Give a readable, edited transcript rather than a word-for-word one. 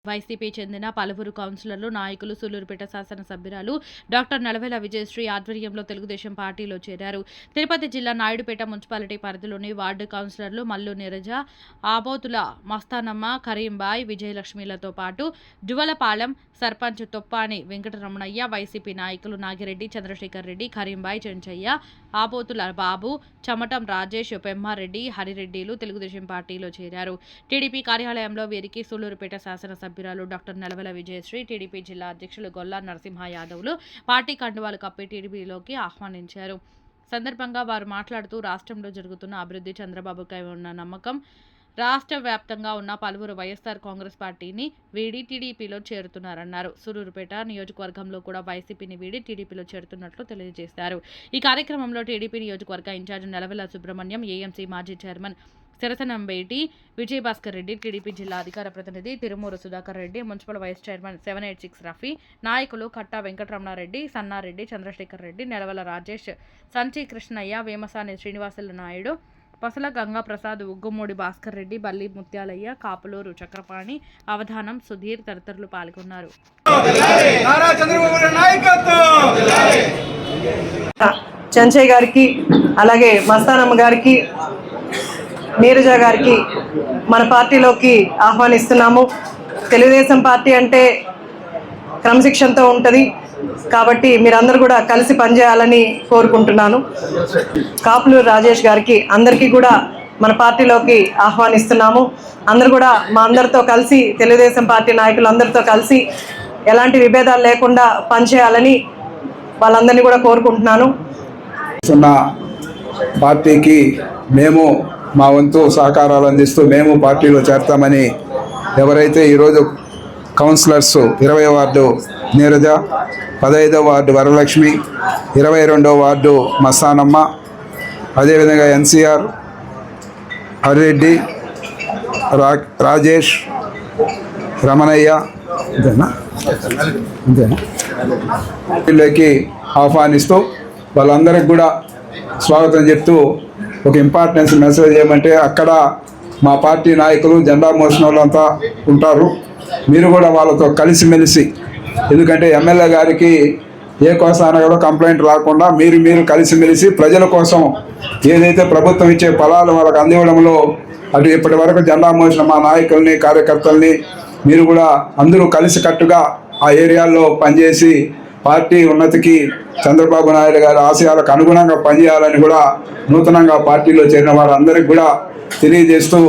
YCP చెందిన పలువురు కౌన్సిలర్లు, నాయకులు, సూళ్లూరుపేట శాసనసభ్యురాలు డాక్టర్ నలవేల విజయశ్రీ ఆధ్వర్యంలో తెలుగుదేశం పార్టీలో చేరారు. తిరుపతి జిల్లా నాయుడుపేట మున్సిపాలిటీ పరిధిలోని వార్డు కౌన్సిలర్లు మల్లు నీరజ, ఆబోతుల మస్తానమ్మ, కరీంబాయ్, విజయలక్ష్మిలతో పాటు జువలపాలెం సర్పంచ్ తొప్పాని వెంకటరమణయ్య, వైసీపీ నాయకులు నాగిరెడ్డి, చంద్రశేఖర్ రెడ్డి, కరీంబాయ్, చెంచయ్య, ఆబోతుల బాబు, చమటం రాజేష్, పెమ్మారెడ్డి, హరిరెడ్డిలు తెలుగుదేశం పార్టీలో చేరారు. టీడీపీ కార్యాలయంలో వీరికి సూళ్లూరుపేట శాసనసభ్యురాలు డాక్టర్ నలవేల విజయశ్రీ, టీడీపీ జిల్లా అధ్యక్షులు గొల్లా నరసింహ యాదవ్లు పార్టీ కండువాలు కప్పి టీడీపీలోకి ఆహ్వానించారు. సందర్భంగా వారు మాట్లాడుతూ రాష్ట్రంలో జరుగుతున్న అభివృద్ధి చంద్రబాబుపై ఉన్న నమ్మకం, రాష్ట్ర వ్యాప్తంగా ఉన్న పలువురు వైఎస్ఆర్ కాంగ్రెస్ పార్టీని వీడి టీడీపీలో చేరుతున్నారన్నారు. సూళ్లూరుపేట నియోజకవర్గంలో కూడా వైసీపీని వీడి టీడీపీలో చేరుతున్నట్లు తెలియజేశారు. ఈ కార్యక్రమంలో టీడీపీ నియోజకవర్గ ఇన్ఛార్జ్ నలవేల సుబ్రహ్మణ్యం, ఏఎంసీ మాజీ చైర్మన్ సిరసనంబేటి విజయభాస్కర్ రెడ్డి, టీడీపీ జిల్లా అధికార ప్రతినిధి Tirumuru Sudhakar Reddy, municipal vice chairman 786 Rafi, నాయకులు కట్టా వెంకటరమణారెడ్డి, సన్నారెడ్డి, చంద్రశేఖర్ రెడ్డి, నెలవల రాజేష్, సంచి కృష్ణయ్య, వేమసాని శ్రీనివాసులు నాయుడు, పసల గంగాప్రసాద్, ఉగ్గుమూడి భాస్కర్ రెడ్డి, బల్లి ముత్యాలయ్య, కాపులూరు చక్రపాణి, అవధానం సుధీర్ తదితరులు పాల్గొన్నారు. చెంచయ్య గారికి, అలాగే మస్తానమ్మ గారికి, నీరజ గారికి మన పార్టీలోకి ఆహ్వానిస్తున్నాము. తెలుగుదేశం పార్టీ అంటే క్రమశిక్షణతో ఉంటుంది కాబట్టి మీరందరూ కూడా కలిసి పనిచేయాలని కోరుకుంటున్నాను. కాపులూరు రాజేష్ గారికి, అందరికీ కూడా మన పార్టీలోకి ఆహ్వానిస్తున్నాము. అందరూ కూడా మా అందరితో కలిసి, తెలుగుదేశం పార్టీ నాయకులందరితో కలిసి ఎలాంటి విభేదాలు లేకుండా పనిచేయాలని వాళ్ళందరినీ కూడా కోరుకుంటున్నాను. పార్టీకి మేము మా వంతు సహకారాలు అందిస్తూ మేము పార్టీలో చేరతామని ఎవరైతే ఈరోజు కౌన్సిలర్స్ 20వ వార్డు నీరజ, 15వ వార్డు వరలక్ష్మి, 22వ వార్డు మస్తానమ్మ, అదేవిధంగా ఎన్సీఆర్, హరిరెడ్డి, రాజేష్, రమణయ్య వీళ్ళకి ఆహ్వానిస్తూ వాళ్ళందరికి కూడా స్వాగతం చెప్తూ ఒక ఇంపార్టెన్స్ మెసేజ్ ఏమంటే, అక్కడ మా పార్టీ నాయకులు, జెండా మోసిన వాళ్ళంతా ఉంటారు. మీరు కూడా వాళ్ళతో కలిసిమెలిసి, ఎందుకంటే ఎమ్మెల్యే గారికి ఏ కోసాన కూడా కంప్లైంట్ రాకుండా మీరు కలిసిమెలిసి ప్రజల కోసం ఏదైతే ప్రభుత్వం ఇచ్చే ఫలాలు వాళ్ళకి అందివ్వడంలో అటు ఇప్పటి వరకు జెండా మోసిన మా నాయకుల్ని, కార్యకర్తల్ని మీరు కూడా అందరూ కలిసికట్టుగా ఆ ఏరియాల్లో పనిచేసి పార్టీ ఉన్నతికి, చంద్రబాబు నాయుడు గారి ఆశయాలకు అనుగుణంగా పనిచేయాలని కూడా నూతనంగా పార్టీలో చేరిన వారందరికీ కూడా తెలియజేస్తూ